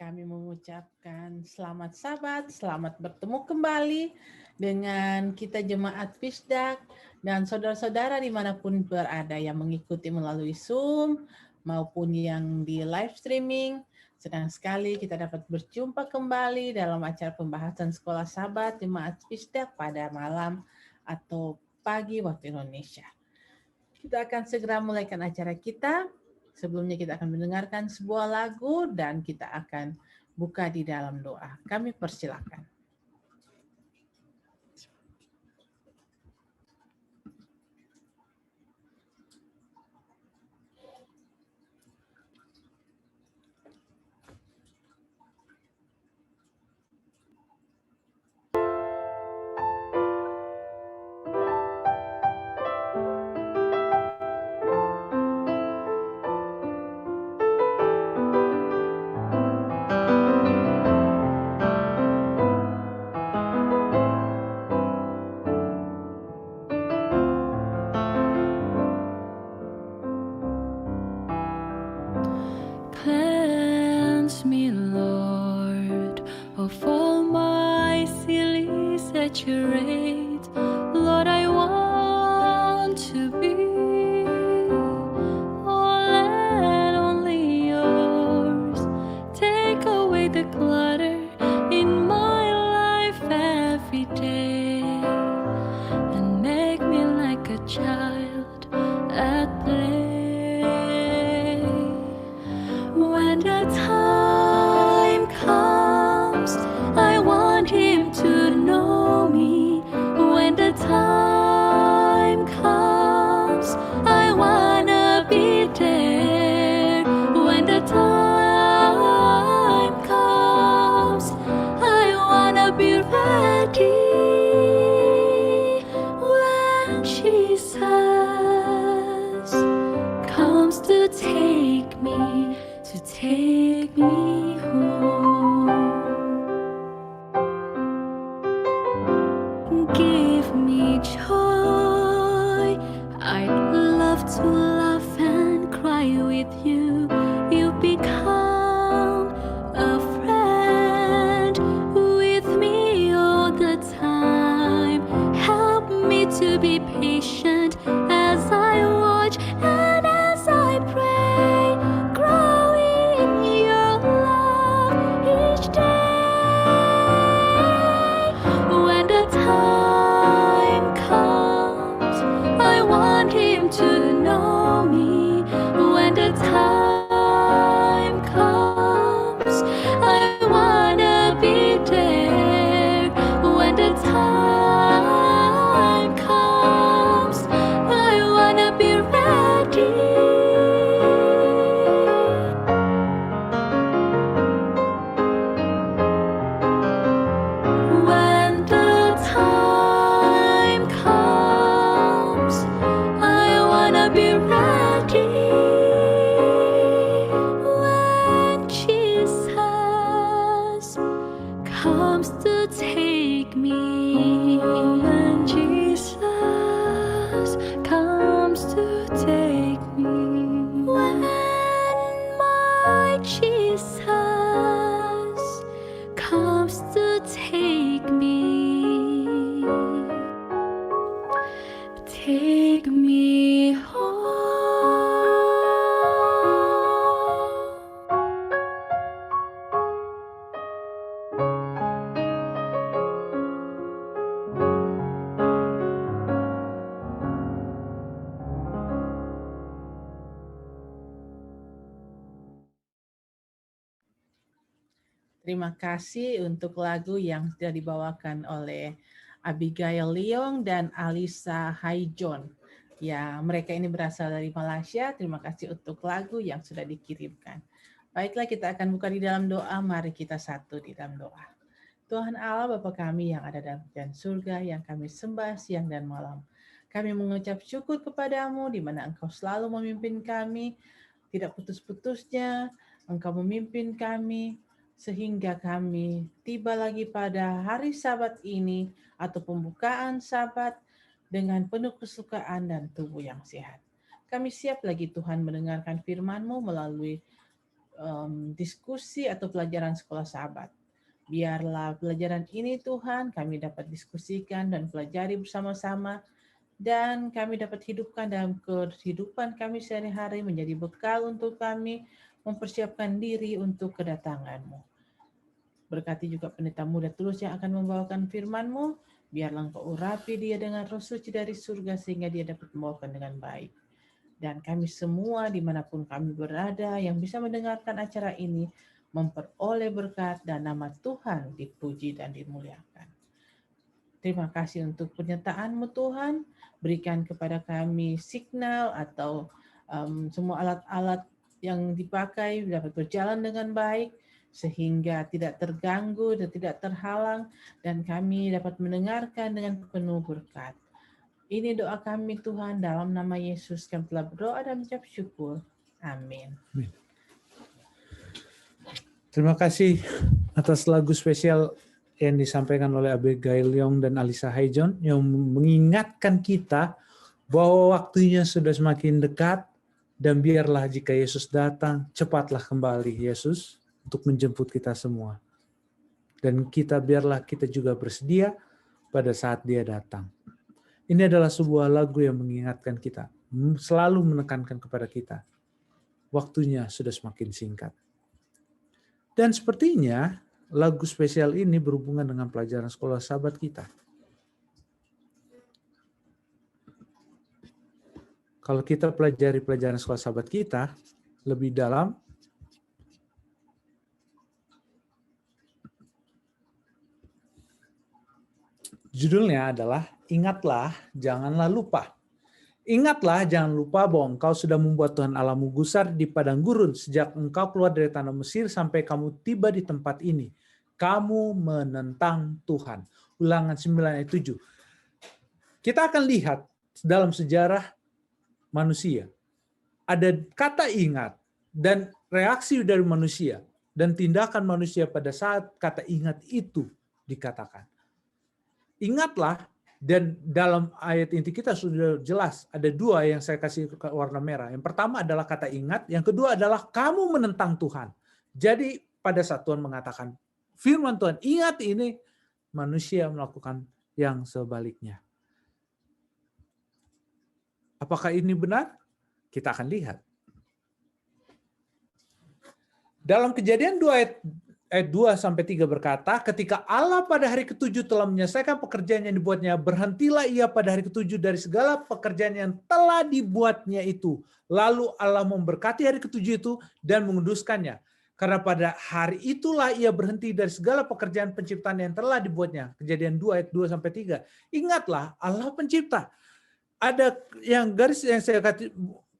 Kami mengucapkan selamat Sabat, selamat bertemu kembali dengan kita Jemaat Fisdak dan saudara-saudara dimanapun berada yang mengikuti melalui Zoom maupun yang di live streaming. Senang sekali kita dapat berjumpa kembali dalam acara pembahasan Sekolah Sabat Jemaat Fisdak pada malam atau pagi waktu Indonesia. Kita akan segera mulaikan acara kita. Sebelumnya kita akan mendengarkan sebuah lagu dan kita akan buka di dalam doa. Kami persilakan. Cleanse me, Lord, of all my silly saturate. Lord, I want to be all and only yours. Take away the clutter in my life every day and make me like a child at play. When the time comes, I want him to know me. When the time comes, I wanna be there. When the time comes, I wanna be ready. When Jesus comes to take me home. Give me joy. I'd love to laugh and cry with you. You become a friend with me all the time. Help me to be patient as I watch and as I pray. Grow in your love each day. When the time comes, I want him to know me. When the time comes, I wanna be there. When the time comes, I wanna be ready. When the time comes, I wanna be ready. When Jesus comes to take me, when Jesus comes to take me, when my Jesus comes to take me home. Terima kasih untuk lagu yang sudah dibawakan oleh Abigail Leong dan Alisa Haijon. Ya, mereka ini berasal dari Malaysia. Terima kasih untuk lagu yang sudah dikirimkan. Baiklah, kita akan buka di dalam doa. Mari kita satu di dalam doa. Tuhan Allah Bapa kami yang ada dalam kerajaan surga, yang kami sembah siang dan malam. Kami mengucap syukur kepadamu di mana Engkau selalu memimpin kami, tidak putus-putusnya Engkau memimpin kami, sehingga kami tiba lagi pada hari Sabat ini atau pembukaan Sabat dengan penuh kesukaan dan tubuh yang sehat. Kami siap lagi Tuhan mendengarkan firman-Mu melalui diskusi atau pelajaran sekolah sahabat. Biarlah pelajaran ini Tuhan kami dapat diskusikan dan pelajari bersama-sama, dan kami dapat hidupkan dalam kehidupan kami sehari-hari menjadi bekal untuk kami mempersiapkan diri untuk kedatangan-Mu. Berkati juga pendeta muda tulus yang akan membawakan firman-Mu, biarlah Engkau urapi dia dengan roh suci dari surga sehingga dia dapat membawakan dengan baik. Dan kami semua dimanapun kami berada yang bisa mendengarkan acara ini memperoleh berkat dan nama Tuhan dipuji dan dimuliakan. Terima kasih untuk penyertaan-Mu Tuhan. Berikan kepada kami signal atau semua alat-alat yang dipakai dapat berjalan dengan baik sehingga tidak terganggu dan tidak terhalang, dan kami dapat mendengarkan dengan penuh berkat. Ini doa kami Tuhan, dalam nama Yesus kami telah berdoa dan mengucap syukur. Amin. Terima kasih atas lagu spesial yang disampaikan oleh Abigail Leong dan Alisa Haijon yang mengingatkan kita bahwa waktunya sudah semakin dekat, dan biarlah jika Yesus datang, cepatlah kembali Yesus untuk menjemput kita semua. Dan biarlah kita juga bersedia pada saat dia datang. Ini adalah sebuah lagu yang mengingatkan kita, selalu menekankan kepada kita, waktunya sudah semakin singkat. Dan sepertinya lagu spesial ini berhubungan dengan pelajaran sekolah sahabat kita. Kalau kita pelajari pelajaran sekolah sahabat kita lebih dalam, judulnya adalah Ingatlah, Janganlah Lupa. Ingatlah, jangan lupa bahwa engkau sudah membuat Tuhan Allahmu gusar di padang gurun sejak engkau keluar dari tanah Mesir sampai kamu tiba di tempat ini. Kamu menentang Tuhan. Ulangan 9 ayat 7. Kita akan lihat dalam sejarah manusia. Ada kata ingat dan reaksi dari manusia dan tindakan manusia pada saat kata ingat itu dikatakan. Ingatlah, dan dalam ayat inti kita sudah jelas ada dua yang saya kasih warna merah. Yang pertama adalah kata ingat, yang kedua adalah kamu menentang Tuhan. Jadi pada saat Tuhan mengatakan firman Tuhan, ingat ini, manusia melakukan yang sebaliknya. Apakah ini benar? Kita akan lihat. Dalam Kejadian 2 ayat 2-3 berkata, ketika Allah pada hari ke-7 telah menyelesaikan pekerjaan yang dibuatnya, berhentilah ia pada hari ke-7 dari segala pekerjaan yang telah dibuatnya itu. Lalu Allah memberkati hari ke-7 itu dan menguduskannya. Karena pada hari itulah ia berhenti dari segala pekerjaan penciptaan yang telah dibuatnya. Kejadian 2 ayat 2-3. Ingatlah Allah pencipta. Ada yang garis yang saya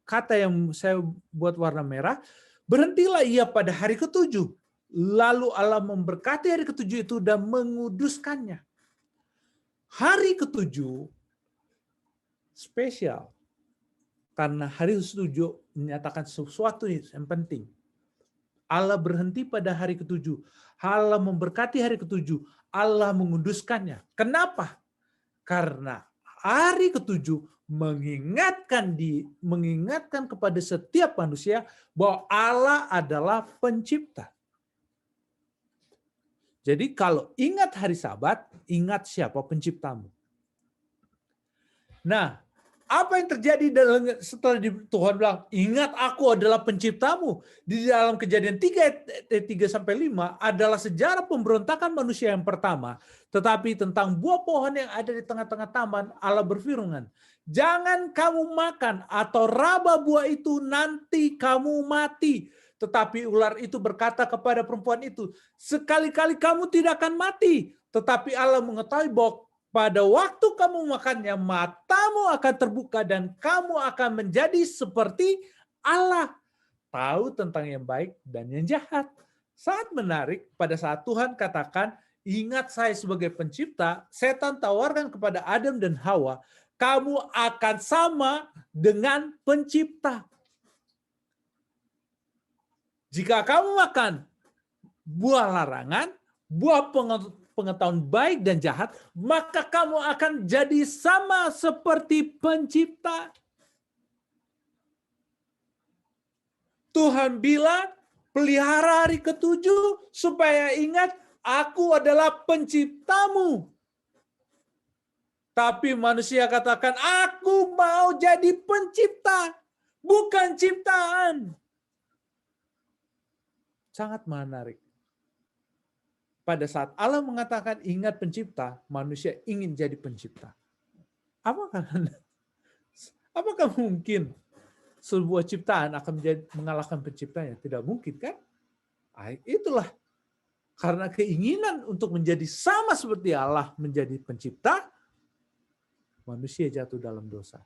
kata yang saya buat warna merah, berhentilah ia pada hari ke-7. Lalu Allah memberkati hari ke-7 itu dan menguduskannya. Hari ke-7 spesial. Karena hari ke-7 menyatakan sesuatu yang penting. Allah berhenti pada hari ke-7. Allah memberkati hari ke-7. Allah menguduskannya. Kenapa? Karena hari ke-7 mengingatkan kepada setiap manusia bahwa Allah adalah pencipta. Jadi kalau ingat hari Sabat, ingat siapa penciptamu. Nah, apa yang terjadi setelah Tuhan bilang, ingat aku adalah penciptamu. Di dalam Kejadian 3-5 adalah sejarah pemberontakan manusia yang pertama. Tetapi tentang buah pohon yang ada di tengah-tengah taman, Allah berfirman, jangan kamu makan atau raba buah itu, nanti kamu mati. Tetapi ular itu berkata kepada perempuan itu, sekali-kali kamu tidak akan mati. Tetapi Allah mengetahui bahwa pada waktu kamu makannya, matamu akan terbuka dan kamu akan menjadi seperti Allah. Tahu tentang yang baik dan yang jahat. Sangat menarik pada saat Tuhan katakan, ingat saya sebagai pencipta, setan tawarkan kepada Adam dan Hawa, kamu akan sama dengan pencipta. Jika kamu makan buah larangan, buah pengetahuan baik dan jahat, maka kamu akan jadi sama seperti pencipta. Tuhan bilang, Pelihara hari ketujuh supaya ingat aku adalah penciptamu. Tapi manusia katakan, aku mau jadi pencipta, bukan ciptaan. Sangat menarik. Pada saat Allah mengatakan ingat pencipta, manusia ingin jadi pencipta. Apakah mungkin sebuah ciptaan akan mengalahkan penciptanya? Tidak mungkin, kan? Itulah karena keinginan untuk menjadi sama seperti Allah menjadi pencipta, manusia jatuh dalam dosa.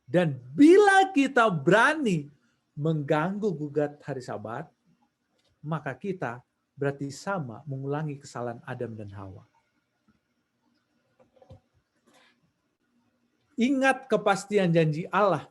Dan bila kita berani mengganggu gugat hari Sabat, maka kita berarti sama mengulangi kesalahan Adam dan Hawa. Ingat kepastian janji Allah.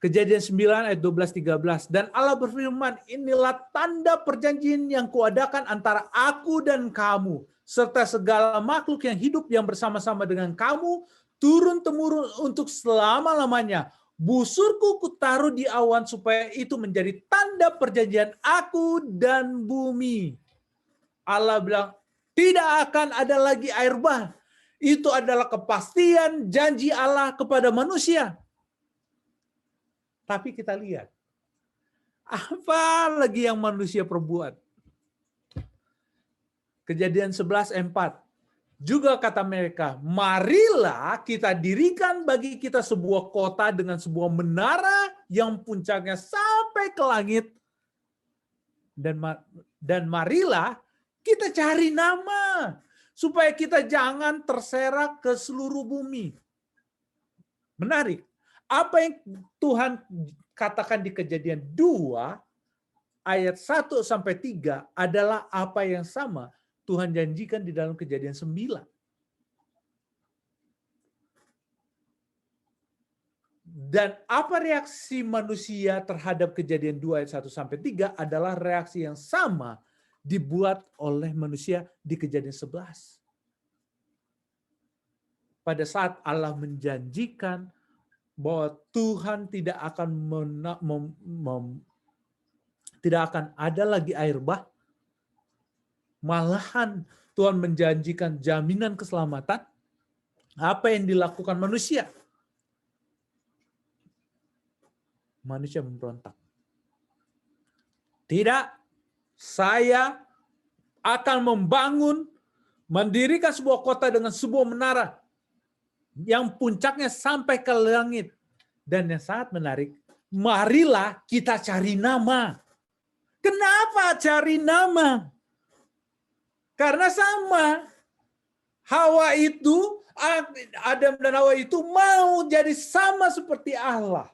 Kejadian 9 ayat 12-13. Dan Allah berfirman, inilah tanda perjanjian yang kuadakan antara aku dan kamu, serta segala makhluk yang hidup yang bersama-sama dengan kamu, turun-temurun untuk selama-lamanya. Busurku kutaruh di awan supaya itu menjadi tanda perjanjian aku dan bumi. Allah bilang, tidak akan ada lagi air bah. Itu adalah kepastian janji Allah kepada manusia. Tapi kita lihat, apa lagi yang manusia perbuat? Kejadian 11:4. Juga kata mereka, marilah kita dirikan bagi kita sebuah kota dengan sebuah menara yang puncaknya sampai ke langit. Dan marilah kita cari nama, supaya kita jangan terserak ke seluruh bumi. Menarik. Apa yang Tuhan katakan di Kejadian 2 ayat 1-3 adalah apa yang sama Tuhan janjikan di dalam Kejadian 9. Dan apa reaksi manusia terhadap Kejadian 2 ayat 1-3 adalah reaksi yang sama dibuat oleh manusia di Kejadian 11. Pada saat Allah menjanjikan bahwa Tuhan tidak akan ada lagi air bah, malahan Tuhan menjanjikan jaminan keselamatan. Apa yang dilakukan manusia? Manusia memberontak. Tidak, saya akan mendirikan sebuah kota dengan sebuah menara yang puncaknya sampai ke langit. Dan yang sangat menarik, marilah kita cari nama. Kenapa cari nama? Karena sama. Hawa itu, Adam dan Hawa itu mau jadi sama seperti Allah.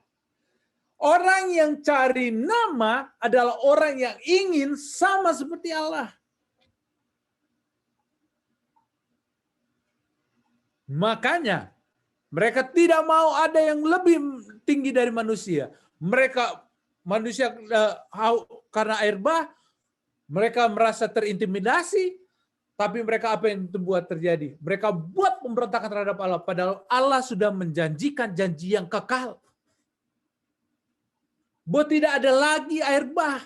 Orang yang cari nama adalah orang yang ingin sama seperti Allah. Makanya mereka tidak mau ada yang lebih tinggi dari manusia. Manusia karena air bah, mereka merasa terintimidasi, tapi mereka apa yang buat terjadi? Mereka buat pemberontakan terhadap Allah, padahal Allah sudah menjanjikan janji yang kekal. Bahwa tidak ada lagi air bah.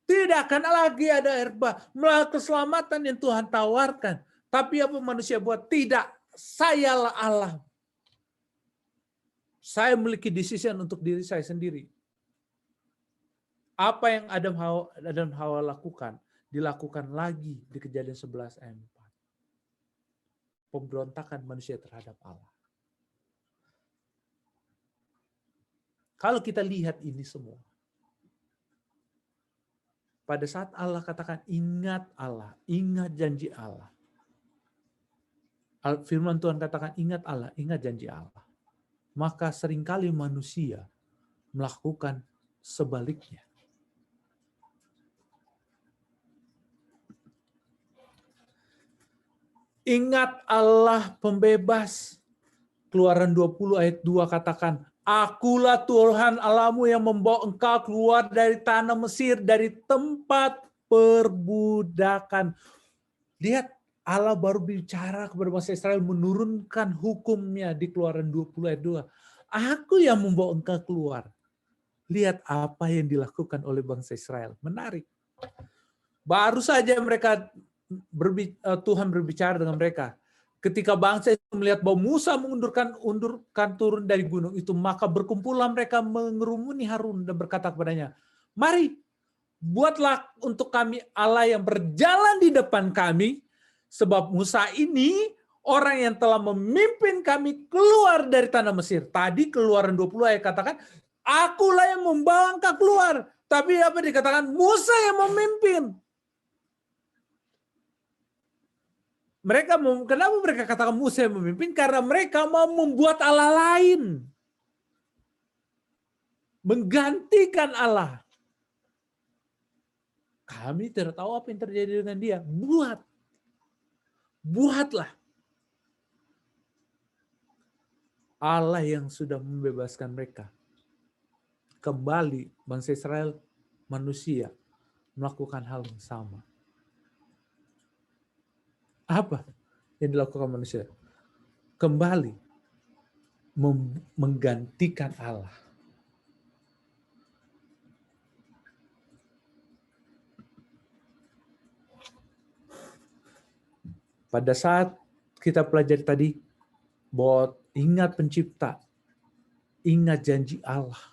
Tidak akan lagi ada air bah. Melalui keselamatan yang Tuhan tawarkan. Tapi apa manusia buat? Tidak. Sayalah Allah. Saya memiliki decision untuk diri saya sendiri. Apa yang Adam dan Hawa lakukan, dilakukan lagi di Kejadian 11 ayat 4. Pemberontakan manusia terhadap Allah. Kalau kita lihat ini semua, pada saat Allah katakan ingat Allah, ingat janji Allah. Firman Tuhan katakan ingat Allah, ingat janji Allah. Maka seringkali manusia melakukan sebaliknya. Ingat Allah pembebas. Keluaran 20 ayat 2 katakan, akulah Tuhan Allahmu yang membawa engkau keluar dari tanah Mesir, dari tempat perbudakan. Lihat, Allah baru bicara kepada bangsa Israel, menurunkan hukumnya di Keluaran 20 ayat 2. Aku yang membawa engkau keluar. Lihat apa yang dilakukan oleh bangsa Israel. Menarik. Baru saja mereka Tuhan berbicara dengan mereka. Ketika bangsa itu melihat bahwa Musa mengundurkan turun dari gunung itu, maka berkumpullah mereka mengerumuni Harun dan berkata kepadanya, mari, buatlah untuk kami Allah yang berjalan di depan kami, sebab Musa ini orang yang telah memimpin kami keluar dari tanah Mesir. Tadi Keluaran 20 ayat katakan, akulah yang membawa engkau keluar. Tapi apa dikatakan? Musa yang memimpin. Kenapa mereka katakan Musa yang memimpin? Karena mereka mau membuat Allah lain. Menggantikan Allah. Kami tidak tahu apa yang terjadi dengan dia. Buatlah. Allah yang sudah membebaskan mereka. Kembali bangsa Israel, manusia, melakukan hal yang sama. Apa yang dilakukan manusia? Kembali menggantikan Allah. Pada saat kita pelajari tadi, bahwa ingat pencipta, ingat janji Allah,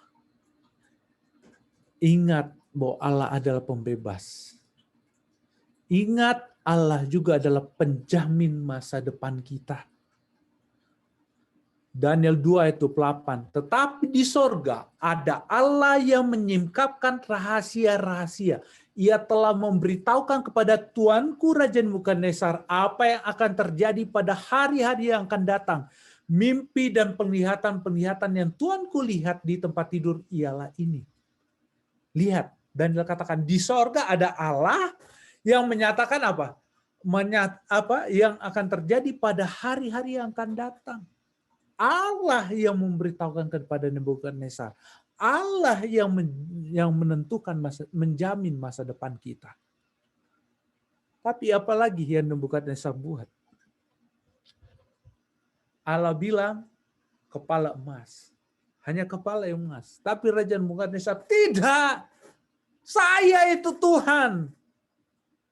ingat bahwa Allah adalah pembebas. Ingat Allah juga adalah penjamin masa depan kita. Daniel 2 ayat 28. Tetapi di sorga ada Allah yang menyingkapkan rahasia-rahasia. Ia telah memberitahukan kepada tuanku Raja Nebukadnezar apa yang akan terjadi pada hari-hari yang akan datang. Mimpi dan penglihatan-penglihatan yang tuanku lihat di tempat tidur ialah ini. Lihat, Daniel katakan di sorga ada Allah yang menyatakan apa? Yang akan terjadi pada hari-hari yang akan datang. Allah yang memberitahukan kepada Nebukadnezar. Allah yang menentukan menjamin masa depan kita. Tapi apalagi yang Nebukadnezar buat? Allah bilang kepala emas. Hanya kepala yang emas. Tapi Raja Nebukadnezar tidak. Saya itu Tuhan.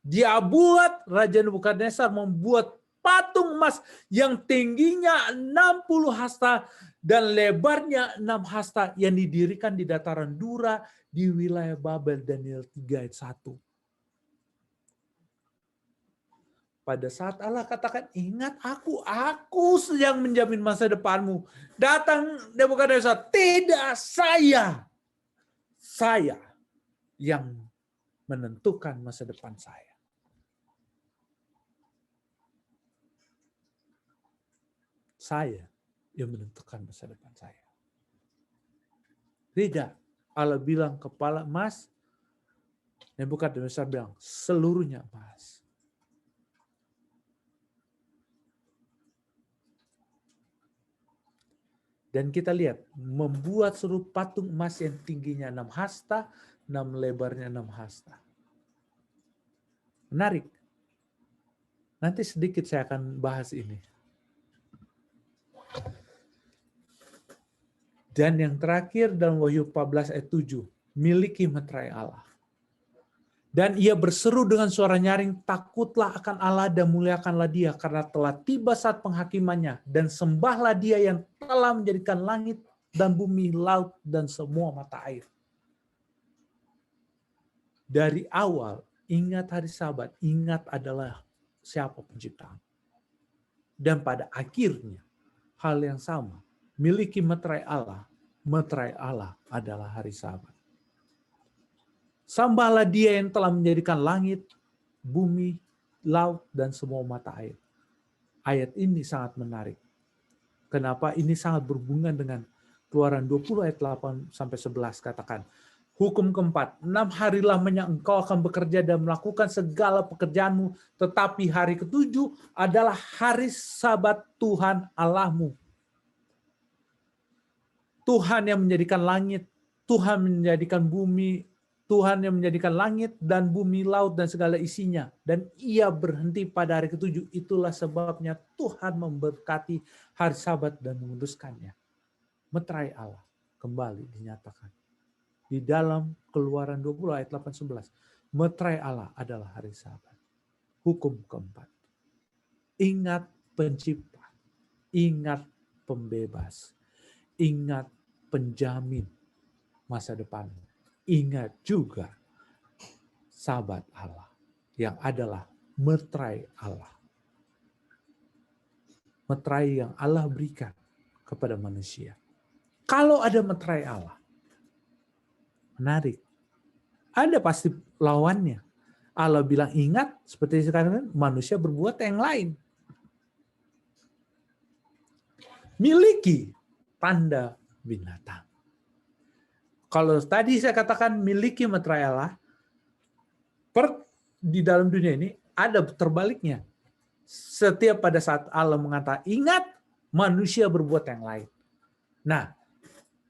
Dia buat, Raja Nebukadnezar membuat patung emas yang tingginya 60 hasta dan lebarnya 6 hasta yang didirikan di dataran Dura di wilayah Babel. Daniel 3 ayat 1. Pada saat Allah katakan, ingat aku yang menjamin masa depanmu. Datang Nebukadnezar, tidak, saya yang menentukan masa depan saya. Saya yang menentukan masa depan saya. Tidak. Allah bilang kepala emas. Nebukadnezar bilang seluruhnya emas. Dan kita lihat. Membuat seluruh patung emas yang tingginya 6 hasta. 6 lebarnya 6 hasta. Menarik. Nanti sedikit saya akan bahas ini. Dan yang terakhir dalam Wahyu 14 ayat 7, miliki meterai Allah. Dan ia berseru dengan suara nyaring, takutlah akan Allah dan muliakanlah dia, karena telah tiba saat penghakimannya, dan sembahlah dia yang telah menjadikan langit dan bumi, laut, dan semua mata air. Dari awal, ingat hari Sabat, ingat adalah siapa penciptaan. Dan pada akhirnya, hal yang sama, miliki meterai Allah adalah hari Sabat. Sembahlah dia yang telah menjadikan langit, bumi, laut, dan semua mata air. Ayat ini sangat menarik. Kenapa? Ini sangat berhubungan dengan Keluaran 20 ayat 8-11 katakan. Hukum keempat, 6 hari lamanya engkau akan bekerja dan melakukan segala pekerjaanmu, tetapi hari ketujuh adalah hari Sabat Tuhan Allahmu. Tuhan yang menjadikan langit, Tuhan menjadikan bumi, Tuhan yang menjadikan langit dan bumi, laut dan segala isinya. Dan ia berhenti pada hari ketujuh. Itulah sebabnya Tuhan memberkati hari Sabat dan menguduskannya. Meterai Allah kembali dinyatakan. di dalam Keluaran 20 ayat 8-11. Meterai Allah adalah hari Sabat. Hukum keempat. Ingat pencipta. Ingat pembebas. Ingat penjamin masa depan. Ingat juga Sabat Allah yang adalah meterai Allah. Meterai yang Allah berikan kepada manusia. Kalau ada meterai Allah, menarik. Ada pasti lawannya. Allah bilang ingat, seperti sekarang manusia berbuat yang lain. Miliki tanda binatang. Kalau tadi saya katakan miliki meterai Allah, di dalam dunia ini ada terbaliknya. Setiap pada saat Allah mengatakan ingat, manusia berbuat yang lain. Nah,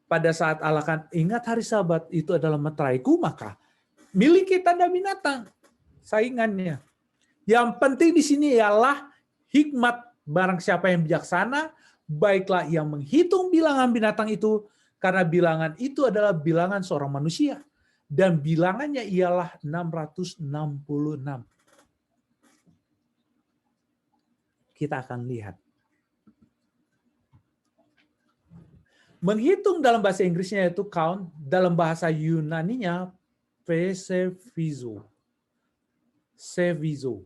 pada saat Allah kan ingat hari Sabat itu adalah meteraiku, maka miliki tanda binatang saingannya. Yang penting di sini ialah hikmat barang siapa yang bijaksana, baiklah yang menghitung bilangan binatang itu, karena bilangan itu adalah bilangan seorang manusia. Dan bilangannya ialah 666. Kita akan lihat. Menghitung dalam bahasa Inggrisnya itu count, dalam bahasa Yunaninya Pesevizo. Sevizo.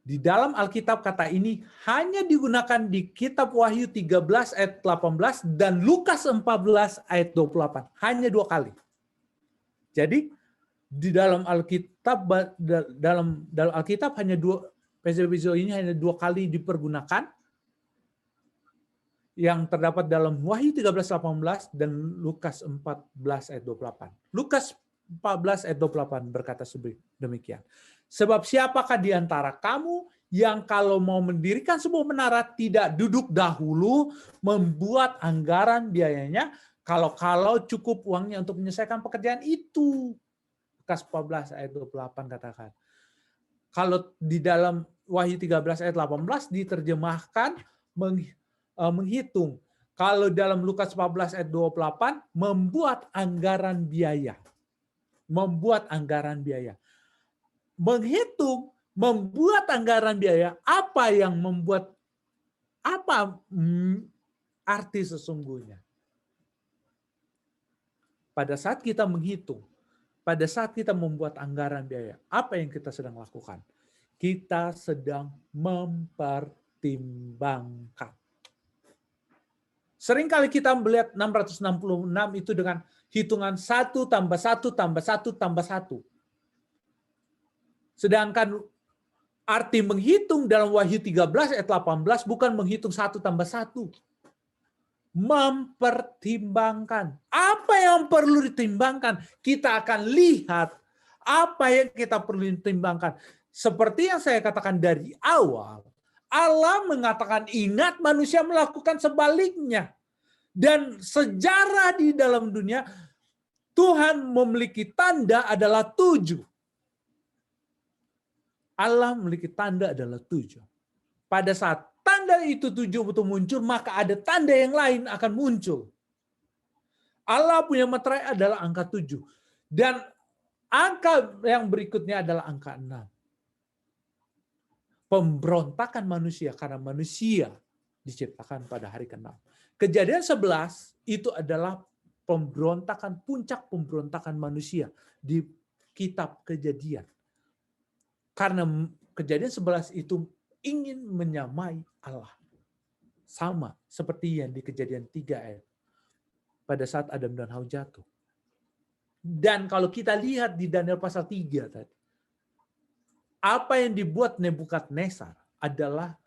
Di dalam Alkitab kata ini hanya digunakan di kitab Wahyu 13 ayat 18 dan Lukas 14 ayat 28. Hanya 2 kali. Jadi di dalam Alkitab hanya Pesevizo ini hanya 2 kali dipergunakan, yang terdapat dalam Wahyu 13:18 dan Lukas 14 ayat 28. Lukas 14 ayat 28 berkata demikian. Sebab siapakah di antara kamu yang kalau mau mendirikan sebuah menara tidak duduk dahulu membuat anggaran biayanya, kalau cukup uangnya untuk menyelesaikan pekerjaan itu. Lukas 14 ayat 28 katakan. Kalau di dalam Wahyu 13 ayat 18 diterjemahkan menghitung. Kalau dalam Lukas 14 ayat 28 membuat anggaran biaya. Membuat anggaran biaya. Menghitung, membuat anggaran biaya, apa yang membuat, apa arti sesungguhnya? Pada saat kita menghitung, pada saat kita membuat anggaran biaya, apa yang kita sedang lakukan? Kita sedang mempertimbangkan. Seringkali kita melihat 666 itu dengan hitungan 1 tambah 1 tambah 1 tambah 1. Sedangkan arti menghitung dalam Wahyu 13 ayat 18 bukan menghitung 1 tambah 1. Mempertimbangkan. Apa yang perlu ditimbangkan? Kita akan lihat apa yang kita perlu ditimbangkan. Seperti yang saya katakan dari awal, Allah mengatakan ingat, manusia melakukan sebaliknya. Dan sejarah di dalam dunia, Tuhan memiliki tanda adalah 7. Allah memiliki tanda adalah 7. Pada saat tanda itu 7 betul muncul, maka ada tanda yang lain akan muncul. Allah punya meterai adalah angka 7. Dan angka yang berikutnya adalah angka 6. Pemberontakan manusia karena manusia diciptakan pada hari ke-6. Kejadian 11 itu adalah pemberontakan, puncak pemberontakan manusia di kitab Kejadian. Karena Kejadian 11 itu ingin menyamai Allah. Sama seperti yang di Kejadian 3 ayat. Pada saat Adam dan Hawa jatuh. Dan kalau kita lihat di Daniel pasal 3 tadi, apa yang dibuat Nebukadnezar adalah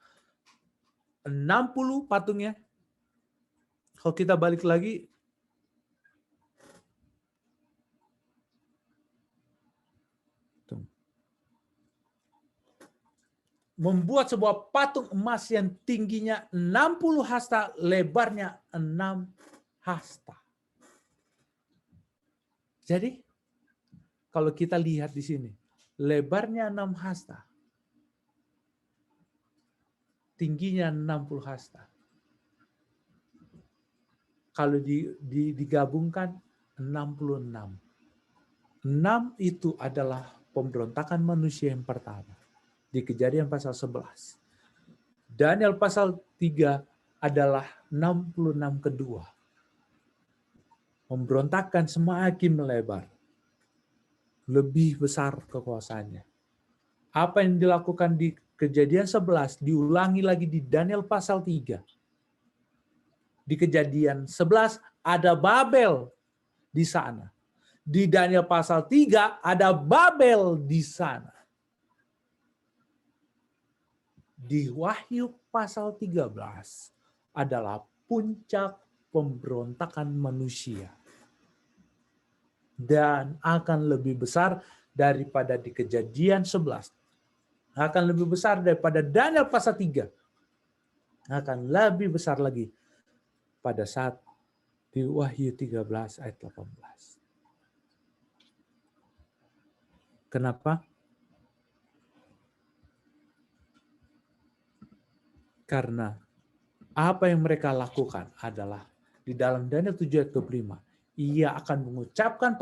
60 patungnya. Kalau kita balik lagi, membuat sebuah patung emas yang tingginya 60 hasta, lebarnya 6 hasta. Jadi, kalau kita lihat di sini, lebarnya 6 hasta, tingginya 60 hasta. Kalau digabungkan 66. 6 itu adalah pemberontakan manusia yang pertama di Kejadian pasal 11. Daniel pasal 3 adalah 66 kedua. Pemberontakan semakin melebar. Lebih besar kekuasaannya. Apa yang dilakukan di Kejadian 11 diulangi lagi di Daniel pasal 3. Di Kejadian 11 ada Babel di sana. Di Daniel pasal 3 ada Babel di sana. Di Wahyu pasal 13 adalah puncak pemberontakan manusia. Dan akan lebih besar daripada di Kejadian 11. Akan lebih besar daripada Daniel pasal 3. Akan lebih besar lagi pada saat di Wahyu 13 ayat 18. Kenapa? Karena apa yang mereka lakukan adalah di dalam Daniel 7 ayat 25, ia akan mengucapkan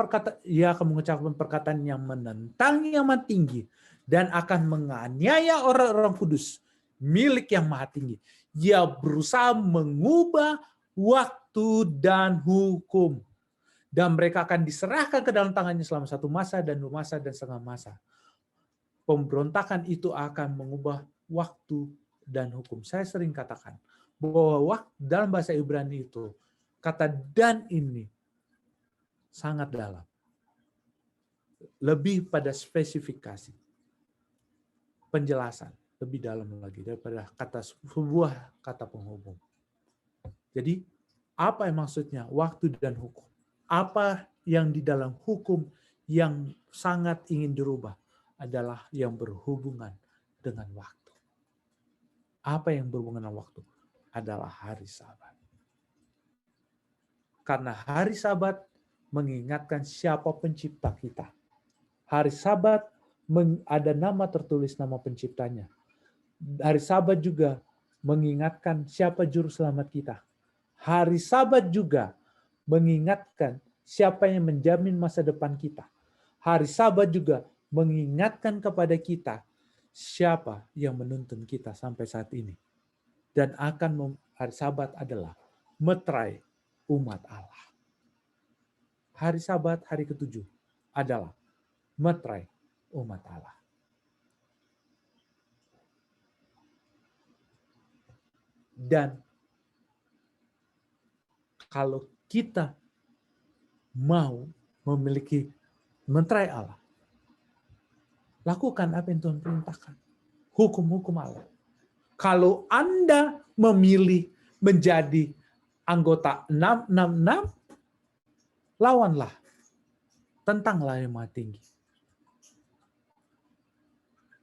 perkataan yang menentang yang maha tinggi dan akan menganiaya orang-orang kudus milik yang maha tinggi. Ia berusaha mengubah waktu dan hukum. Dan mereka akan diserahkan ke dalam tangannya selama 1 masa dan 2 masa dan setengah masa. Pemberontakan itu akan mengubah waktu dan hukum. Saya sering katakan bahwa dalam bahasa Ibrani itu, kata dan ini sangat dalam. Lebih pada spesifikasi. Penjelasan. Lebih dalam lagi daripada sebuah kata penghubung. Jadi, apa yang maksudnya waktu dan hukum? Apa yang di dalam hukum yang sangat ingin dirubah adalah yang berhubungan dengan waktu. Apa yang berhubungan dengan waktu? Adalah hari Sabat. Karena hari Sabat mengingatkan siapa pencipta kita. Hari Sabat ada nama tertulis nama penciptanya. Hari Sabat juga mengingatkan siapa juru selamat kita. Hari Sabat juga mengingatkan siapa yang menjamin masa depan kita. Hari Sabat juga mengingatkan kepada kita siapa yang menuntun kita sampai saat ini. Dan hari Sabat adalah meterai umat Allah. Hari Sabat, hari ke-7 adalah meterai umat Allah. Dan kalau kita mau memiliki meterai Allah, lakukan apa yang Tuhan perintahkan. Hukum-hukum Allah. Kalau Anda memilih menjadi anggota 666, lawanlah. Tentanglah yang maha tinggi.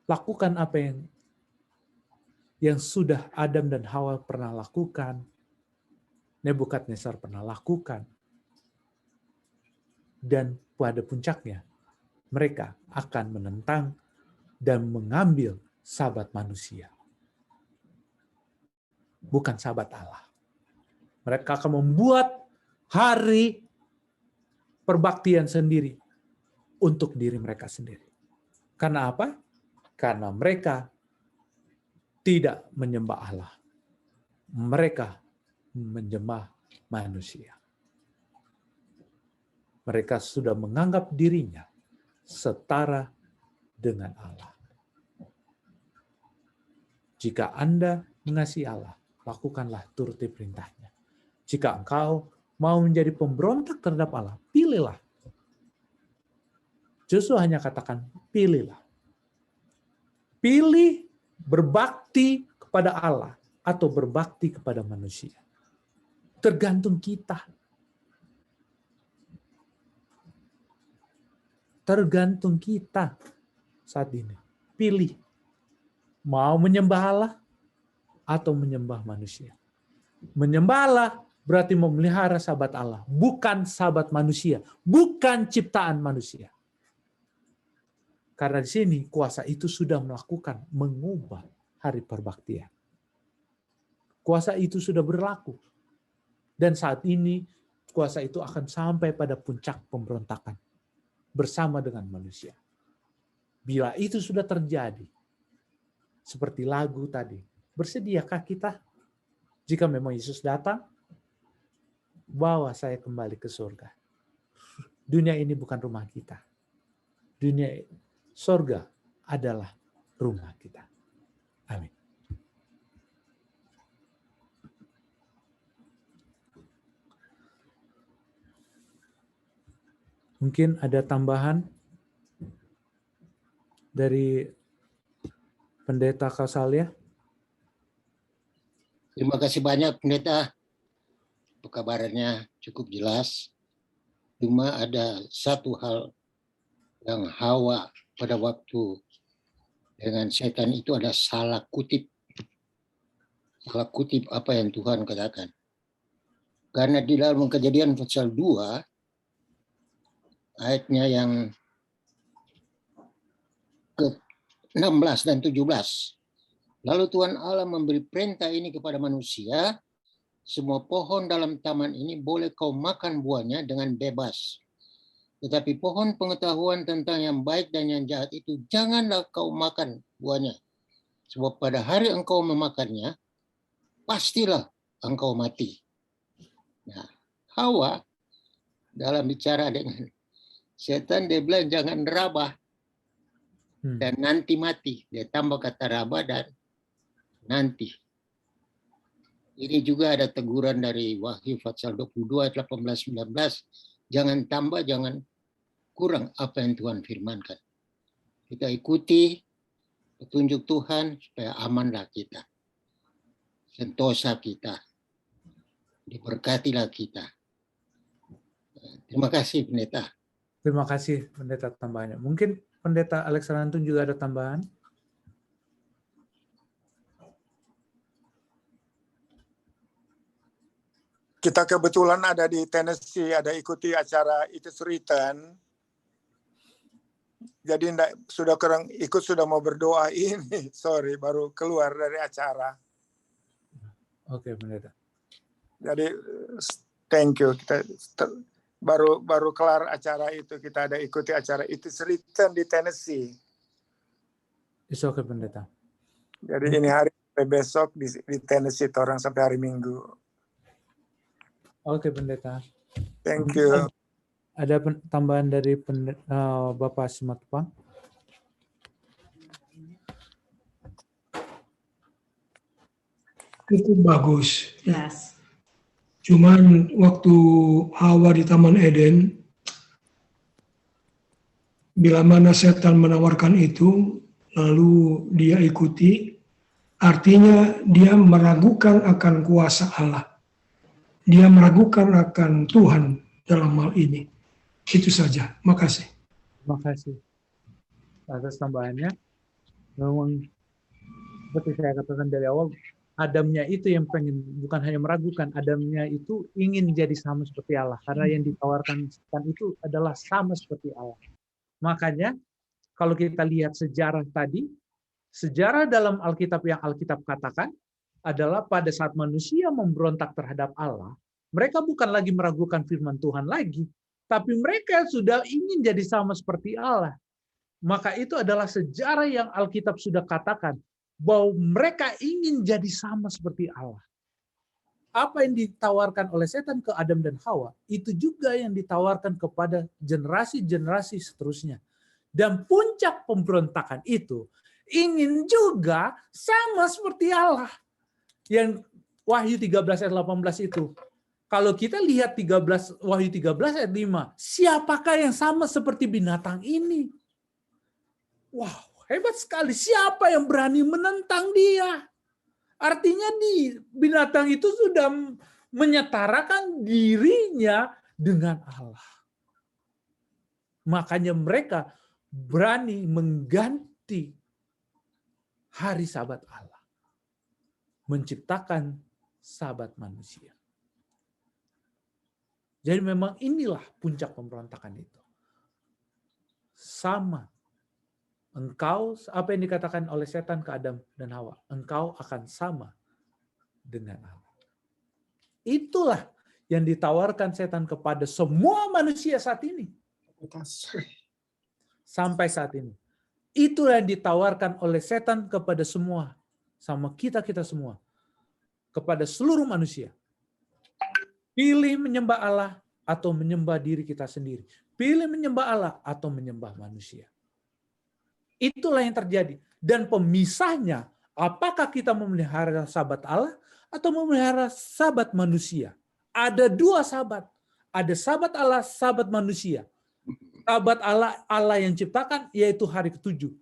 Lakukan apa yang sudah Adam dan Hawa pernah lakukan, Nebukadnezar pernah lakukan, dan pada puncaknya mereka akan menentang dan mengambil Sabat manusia. Bukan Sabat Allah. Mereka akan membuat hari perbaktian sendiri untuk diri mereka sendiri. Karena apa? Karena mereka tidak menyembah Allah. Mereka menyembah manusia. Mereka sudah menganggap dirinya setara dengan Allah. Jika Anda mengasihi Allah, lakukanlah turuti perintahnya. Jika engkau mau menjadi pemberontak terhadap Allah, pilihlah. Justru hanya katakan, pilihlah. Pilih berbakti kepada Allah atau berbakti kepada manusia. Tergantung kita. Tergantung kita saat ini. Pilih. Mau menyembah Allah atau menyembah manusia. Menyembah Allah berarti memelihara Sabat Allah. Bukan Sabat manusia. Bukan ciptaan manusia. Karena di sini kuasa itu sudah mengubah hari perbaktian. Kuasa itu sudah berlaku. Dan saat ini kuasa itu akan sampai pada puncak pemberontakan bersama dengan manusia. Bila itu sudah terjadi, seperti lagu tadi, bersediakah kita jika memang Yesus datang? Bawa saya kembali ke surga. Dunia ini bukan rumah kita. Surga adalah rumah kita. Amin. Mungkin ada tambahan dari Pendeta Kausalia? Terima kasih banyak Pendeta. Kabarnya cukup jelas. Cuma ada satu hal yang Hawa pada waktu dengan setan itu ada salah kutip. Salah kutip apa yang Tuhan katakan. Karena di dalam Kejadian pasal 2 ayatnya yang ke-16 dan 17. Lalu Tuhan Allah memberi perintah ini kepada manusia, semua pohon dalam taman ini boleh kau makan buahnya dengan bebas. Tetapi pohon pengetahuan tentang yang baik dan yang jahat itu janganlah kau makan buahnya. Sebab pada hari engkau memakannya, pastilah engkau mati. Nah, Hawa dalam bicara dengan setan dia bilang jangan rabah dan nanti mati. Dia tambah kata rabah dan nanti. Ini juga ada teguran dari Wahyu pasal 22 ayat 18-19. Jangan tambah, jangan kurang apa yang Tuhan firmankan. Kita ikuti petunjuk Tuhan supaya amanlah kita. Sentosa kita. Diberkatilah kita. Terima kasih Pendeta. Terima kasih Pendeta tambahannya. Mungkin Pendeta Alexander juga ada tambahan? Kita kebetulan ada di Tennessee, ada ikuti acara It Is Written. Jadi sudah kurang ikut, sudah mau berdoa ini. Sorry, baru keluar dari acara. Oke, Pendeta. Jadi thank you. Kita baru kelar acara itu. Kita ada ikuti acara It Is Written di Tennessee. It's okay, Pendeta. Jadi ini hari besok di Tennessee, orang sampai hari Minggu. Oke, Pendeta. Thank you. Ada tambahan dari Bapak Simatupang? Itu bagus. Yes. Cuman waktu Hawa di Taman Eden, bila mana setan menawarkan itu, lalu dia ikuti, artinya dia meragukan akan kuasa Allah. Dia meragukan akan Tuhan dalam hal ini. Itu saja. Makasih. Terima kasih atas tambahannya. Memang seperti saya katakan dari awal, Adamnya itu yang pengen, bukan hanya meragukan, Adamnya itu ingin jadi sama seperti Allah. Karena yang ditawarkan setan itu adalah sama seperti Allah. Makanya kalau kita lihat sejarah tadi, sejarah dalam Alkitab yang Alkitab katakan, adalah pada saat manusia memberontak terhadap Allah, mereka bukan lagi meragukan firman Tuhan lagi, tapi mereka sudah ingin jadi sama seperti Allah. Maka itu adalah sejarah yang Alkitab sudah katakan, bahwa mereka ingin jadi sama seperti Allah. Apa yang ditawarkan oleh setan ke Adam dan Hawa, itu juga yang ditawarkan kepada generasi-generasi seterusnya. Dan puncak pemberontakan itu ingin juga sama seperti Allah. Yang Wahyu 13 ayat 18 itu. Kalau kita lihat Wahyu 13 ayat 5, siapakah yang sama seperti binatang ini? Wow, hebat sekali. Siapa yang berani menentang dia? Artinya binatang itu sudah menyetarakan dirinya dengan Allah. Makanya mereka berani mengganti hari Sabat Allah. Menciptakan sahabat manusia. Jadi memang inilah puncak pemberontakan itu. Sama. Engkau, apa yang dikatakan oleh setan ke Adam dan Hawa, engkau akan sama dengan Allah. Itulah yang ditawarkan setan kepada semua manusia saat ini. Sampai saat ini. Itulah yang ditawarkan oleh setan kepada semua. Sama kita-kita semua. Kepada seluruh manusia. Pilih menyembah Allah atau menyembah diri kita sendiri. Pilih menyembah Allah atau menyembah manusia. Itulah yang terjadi. Dan pemisahnya, apakah kita memelihara sahabat Allah atau memelihara sahabat manusia? Ada dua sahabat. Ada sahabat Allah, sahabat manusia. Sahabat Allah, Allah yang ciptakan, yaitu hari ke-7.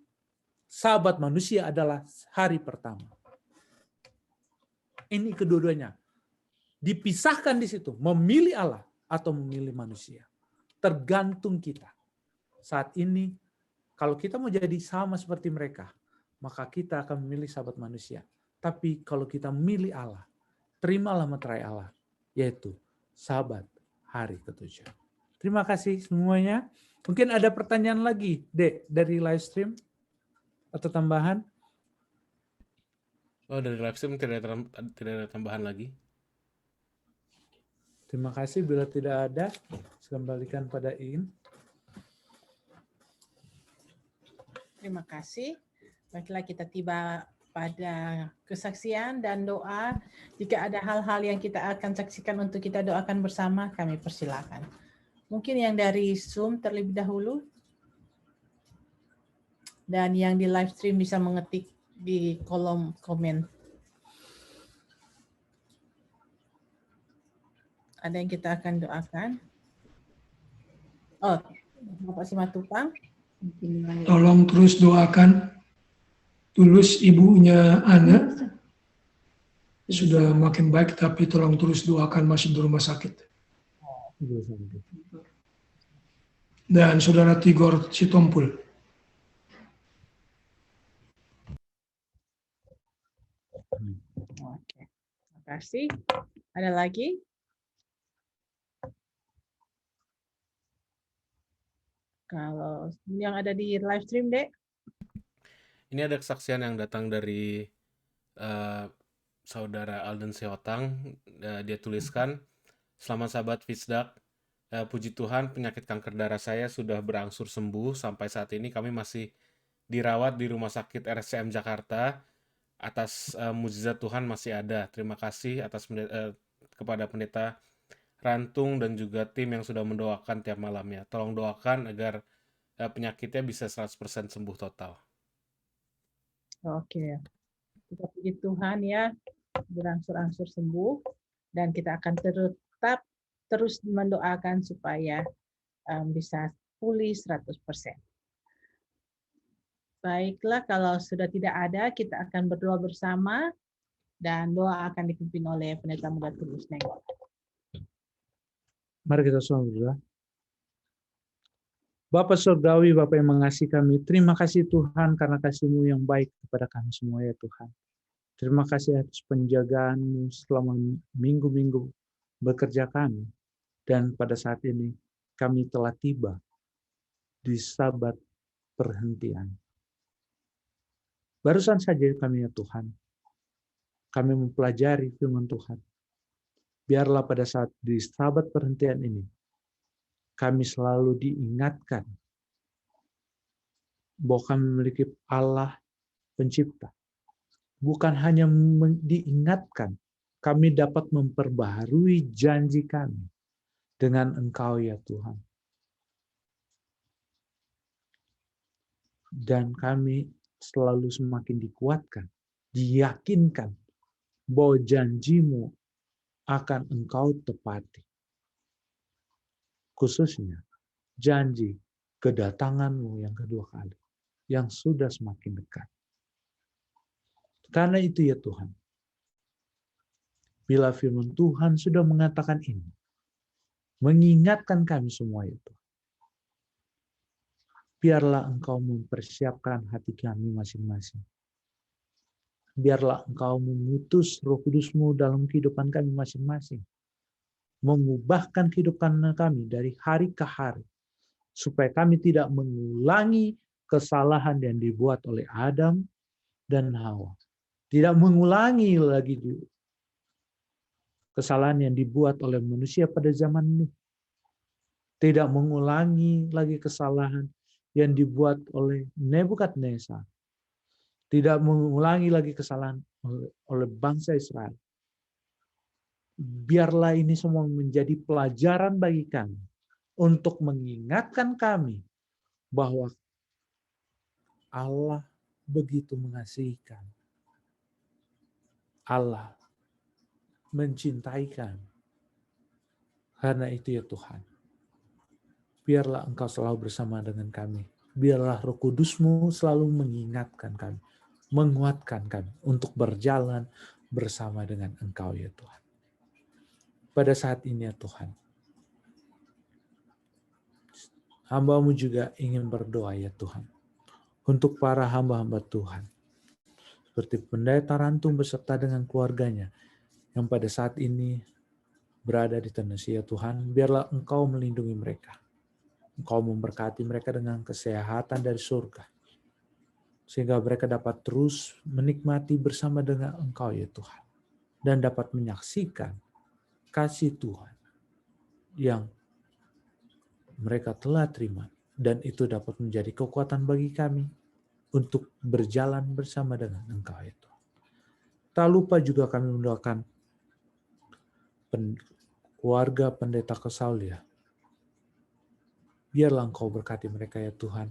Sahabat manusia adalah hari pertama. Ini kedua-duanya. Dipisahkan di situ. Memilih Allah atau memilih manusia. Tergantung kita. Saat ini, kalau kita mau jadi sama seperti mereka, maka kita akan memilih sahabat manusia. Tapi kalau kita memilih Allah, terimalah meterai Allah, yaitu sahabat hari ke-7. Terima kasih semuanya. Mungkin ada pertanyaan lagi, Dek, dari live stream atau tambahan? Oh, dari live stream tidak ada tambahan lagi. Terima kasih. Bila tidak ada, saya kembalikan pada Iin. Terima kasih. Baiklah, kita tiba pada kesaksian dan doa. Jika ada hal-hal yang kita akan saksikan untuk kita doakan bersama, kami persilakan. Mungkin yang dari Zoom terlebih dahulu. Dan yang di live stream bisa mengetik di kolom komen. Ada yang kita akan doakan. Oh, Bapak Simatupang. Tolong terus doakan Tulus ibunya Ana sudah makin baik, tapi tolong terus doakan masih di rumah sakit. Dan Saudara Tigor Sitompul. Oke, terima kasih. Ada lagi? Kalau yang ada di live stream, Dek? Ini ada kesaksian yang datang dari saudara Alden Seotang. Dia tuliskan, selamat sahabat Fisdak, puji Tuhan penyakit kanker darah saya sudah berangsur sembuh. Sampai saat ini kami masih dirawat di Rumah Sakit RSCM Jakarta. Atas mukjizat Tuhan masih ada. Terima kasih atas kepada pendeta Rantung dan juga tim yang sudah mendoakan tiap malamnya. Tolong doakan agar penyakitnya bisa 100% sembuh total. Oke, kita puji Tuhan ya, berangsur-angsur sembuh, dan kita akan tetap terus mendoakan supaya bisa pulih 100%. Baiklah, kalau sudah tidak ada, kita akan berdoa bersama, dan doa akan dipimpin oleh Pendeta Muda Tulus Nenggok. Mari kita semua berdoa. Bapa Surgawi, Bapa yang mengasihi kami, terima kasih Tuhan karena kasih-Mu yang baik kepada kami semua ya Tuhan. Terima kasih atas penjagaan-Mu selama minggu-minggu bekerja kami. Dan pada saat ini kami telah tiba di Sabat perhentian. Barusan saja kami ya Tuhan, kami mempelajari firman Tuhan. Biarlah pada saat di Sabat perhentian ini, kami selalu diingatkan bahwa kami memiliki Allah pencipta. Bukan hanya diingatkan, kami dapat memperbaharui janji kami dengan Engkau ya Tuhan. Dan kami selalu semakin dikuatkan, diyakinkan bahwa janji-Mu akan Engkau tepati. Khususnya janji kedatangan-Mu yang kedua kali, yang sudah semakin dekat. Karena itu ya Tuhan, bila firman Tuhan sudah mengatakan ini, mengingatkan kami semua itu, biarlah Engkau mempersiapkan hati kami masing-masing. Biarlah Engkau mengutus Roh Kudus-Mu dalam kehidupan kami masing-masing. Mengubahkan kehidupan kami dari hari ke hari. Supaya kami tidak mengulangi kesalahan yang dibuat oleh Adam dan Hawa. Tidak mengulangi lagi kesalahan yang dibuat oleh manusia pada zaman Nuh. Tidak mengulangi lagi kesalahan yang dibuat oleh Nebukadnezar. Tidak mengulangi lagi kesalahan oleh bangsa Israel. Biarlah ini semua menjadi pelajaran bagi kami untuk mengingatkan kami bahwa Allah begitu mengasihi kami. Allah mencintai kami. Karena itu ya Tuhan, biarlah Engkau selalu bersama dengan kami. Biarlah Roh Kudus-Mu selalu mengingatkan kami, menguatkan kami untuk berjalan bersama dengan Engkau ya Tuhan. Pada saat ini ya Tuhan, hamba-Mu juga ingin berdoa ya Tuhan, untuk para hamba-hamba Tuhan, seperti Pendeta Rantum beserta dengan keluarganya, yang pada saat ini berada di Tennessee ya Tuhan, biarlah Engkau melindungi mereka. Engkau memberkati mereka dengan kesehatan dari surga, sehingga mereka dapat terus menikmati bersama dengan Engkau ya Tuhan, dan dapat menyaksikan kasih Tuhan yang mereka telah terima, dan itu dapat menjadi kekuatan bagi kami untuk berjalan bersama dengan Engkau ya Tuhan. Tak lupa juga kami mendoakan keluarga Pendeta Kesaulia. Biarlah Engkau berkati mereka ya Tuhan,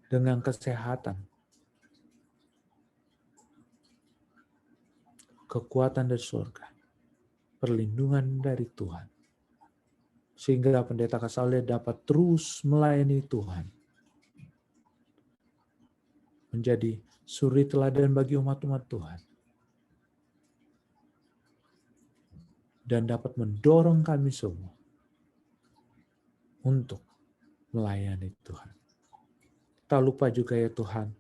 dengan kesehatan, kekuatan dari surga, perlindungan dari Tuhan, sehingga Pendeta Kesaulia dapat terus melayani Tuhan, menjadi suri teladan bagi umat-umat Tuhan, dan dapat mendorong kami semua untuk melayani Tuhan. Tak lupa juga ya Tuhan,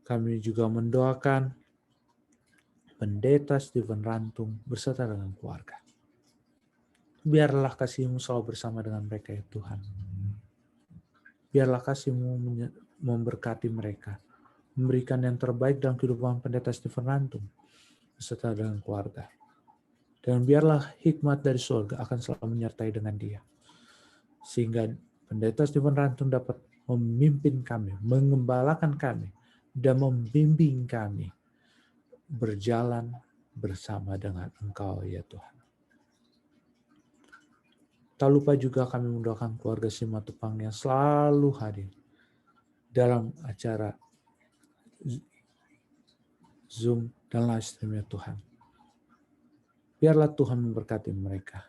kami juga mendoakan Pendeta Stephen Rantum beserta dengan keluarga. Biarlah kasih-Mu selalu bersama dengan mereka ya Tuhan. Biarlah kasih-Mu memberkati mereka, memberikan yang terbaik dalam kehidupan Pendeta Stephen Rantum beserta dengan keluarga. Dan biarlah hikmat dari surga akan selalu menyertai dengan dia, sehingga Pendeta Stephen Rantum dapat memimpin kami, mengembalakan kami, dan membimbing kami berjalan bersama dengan Engkau ya Tuhan. Tak lupa juga kami mendoakan keluarga Simatupang yang selalu hadir dalam acara Zoom dan live stream ya Tuhan. Biarlah Tuhan memberkati mereka,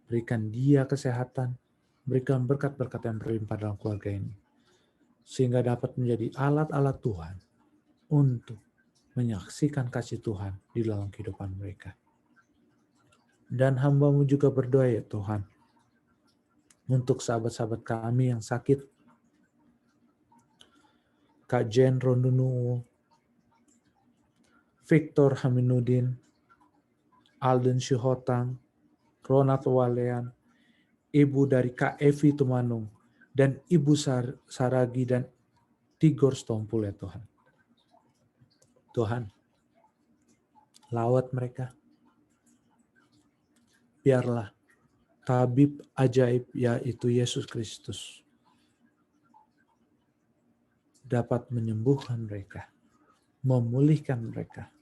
berikan dia kesehatan, berikan berkat-berkat yang berlimpah dalam keluarga ini, sehingga dapat menjadi alat-alat Tuhan untuk menyaksikan kasih Tuhan di dalam kehidupan mereka. Dan hamba-Mu juga berdoa ya Tuhan, untuk sahabat-sahabat kami yang sakit, Kak Jen Rondunu, Victor Haminuddin, Alden Syuhotang, Ronald Walean, Ibu dari Kak Evi Tumanung, dan Ibu Saragi dan Tigor Stompul ya Tuhan. Tuhan, lawat mereka. Biarlah tabib ajaib yaitu Yesus Kristus dapat menyembuhkan mereka, memulihkan mereka.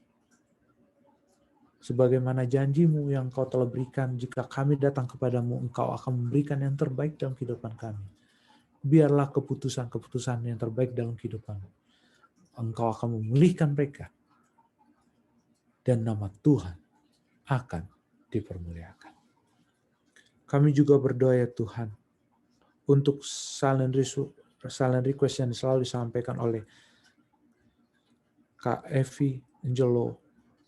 Sebagaimana janji-Mu yang Kau telah berikan, jika kami datang kepadamu, Engkau akan memberikan yang terbaik dalam kehidupan kami. Biarlah keputusan-keputusan yang terbaik dalam kehidupan Engkau akan memulihkan mereka. Dan nama Tuhan akan dipermuliakan. Kami juga berdoa ya Tuhan, untuk silent request yang selalu disampaikan oleh Kak Evi, Angelo,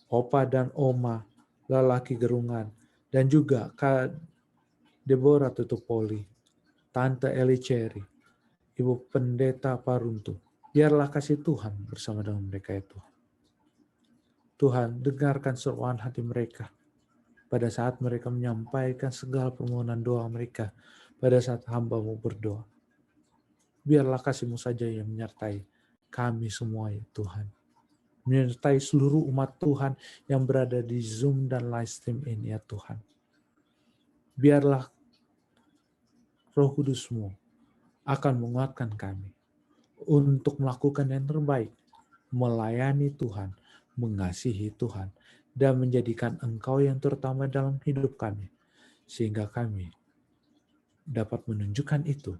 Opa dan Oma, Lelaki Gerungan, dan juga Kak Deborah Tutupoli, Tante Eli Cherry, Ibu Pendeta Paruntu. Biarlah kasih Tuhan bersama dengan mereka ya Tuhan. Tuhan, dengarkan seruan hati mereka pada saat mereka menyampaikan segala permohonan doa mereka pada saat hamba-Mu berdoa. Biarlah kasih-Mu saja yang menyertai kami semua ya Tuhan. menyertai seluruh umat Tuhan yang berada di Zoom dan live stream ini ya Tuhan. Biarlah Roh Kudus-Mu akan menguatkan kami untuk melakukan yang terbaik, melayani Tuhan, mengasihi Tuhan, dan menjadikan Engkau yang terutama dalam hidup kami, sehingga kami dapat menunjukkan itu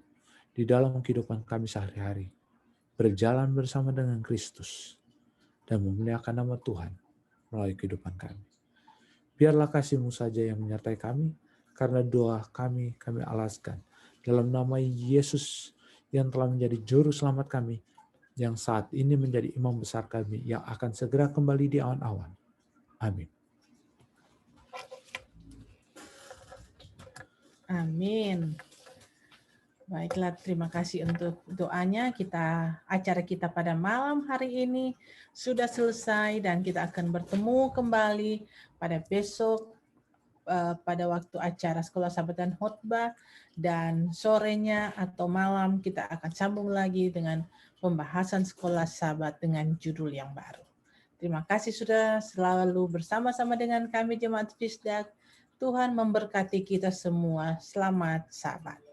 di dalam kehidupan kami sehari-hari, berjalan bersama dengan Kristus, dan memuliakan nama Tuhan melalui kehidupan kami. Biarlah kasih-Mu saja yang menyertai kami, karena doa kami alaskan dalam nama Yesus yang telah menjadi juru selamat kami, yang saat ini menjadi imam besar kami, yang akan segera kembali di awan-awan. Amin. Amin. Baiklah, terima kasih untuk doanya. Acara kita pada malam hari ini sudah selesai dan kita akan bertemu kembali pada besok pada waktu acara Sekolah Sabat dan Khotbah, dan sorenya atau malam kita akan sambung lagi dengan pembahasan Sekolah Sabat dengan judul yang baru. Terima kasih sudah selalu bersama-sama dengan kami Jemaat Fisdak. Tuhan memberkati kita semua. Selamat Sabat.